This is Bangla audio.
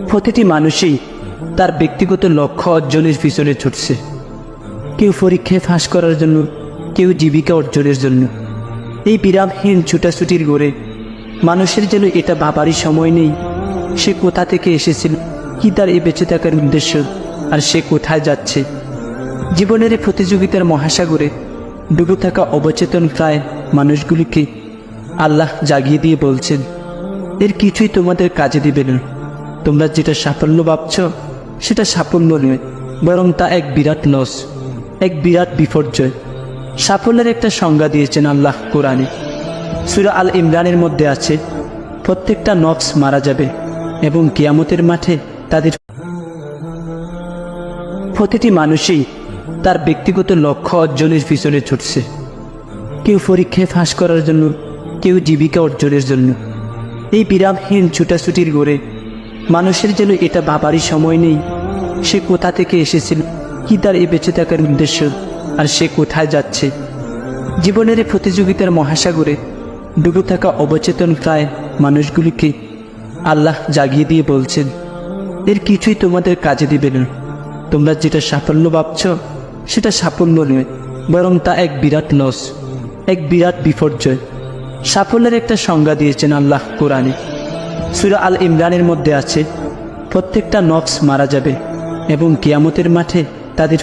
প্রতিটি মানুষই তার ব্যক্তিগত লক্ষ্য অর্জনের পিছনে ছুটছে। কেউ পরীক্ষায় ফাঁস করার জন্য, কেউ জীবিকা অর্জনের জন্য। এই বিরামহীন ছুটাছুটির গড়ে মানুষের যেন এটা ভাবারই সময় নেই সে কোথা থেকে এসেছিল, কি তার এই বেঁচে থাকার উদ্দেশ্য, আর সে কোথায় যাচ্ছে। জীবনের এই প্রতিযোগিতার মহাসাগরে ডুবে থাকা অবচেতন প্রায় মানুষগুলিকে আল্লাহ জাগিয়ে দিয়ে বলছেন, এর কিছুই তোমাদের কাজে দিবে না। তোমরা যেটা সাফল্য ভাবছ সেটা সাফল্য নয়, বরং তা এক বিরাট লস, এক বিরাট বিপর্যয়। সাফল্যের একটা সংজ্ঞা দিয়েছেন আল্লাহ কোরআনে। সূরা আল ইমরানের মধ্যে আছে, প্রত্যেকটা নফস মারা যাবে এবং কিয়ামতের মাঠে তাদের। প্রতিটি মানুষই তার ব্যক্তিগত লক্ষ্য অর্জনের পিছনে ছুটছে। কেউ পরীক্ষায় ফাঁস করার জন্য, কেউ জীবিকা অর্জনের জন্য। এই বিরামহীন ছুটাছুটির গড়ে মানুষের যেন এটা ভাবারই সময় নেই সে কোথা থেকে এসেছিল, কি তার এই বেঁচে থাকার উদ্দেশ্য, আর সে কোথায় যাচ্ছে। জীবনের এই প্রতিযোগিতার মহাসাগরে ডুবে থাকা অবচেতন প্রায় মানুষগুলিকে আল্লাহ জাগিয়ে দিয়ে বলছেন, এর কিছুই তোমাদের কাজে দিবে না। তোমরা যেটা সাফল্য ভাবছ সেটা সাফল্য নয়, বরং তা এক বিরাট লস, এক বিরাট বিপর্যয়। সাফল্যের একটা সংজ্ঞা দিয়েছেন আল্লাহ কোরআনে। সূরা আল ইমরানের মধ্যে আছে, প্রত্যেকটা নফস মারা যাবে এবং কিয়ামতের মাঠে তাদের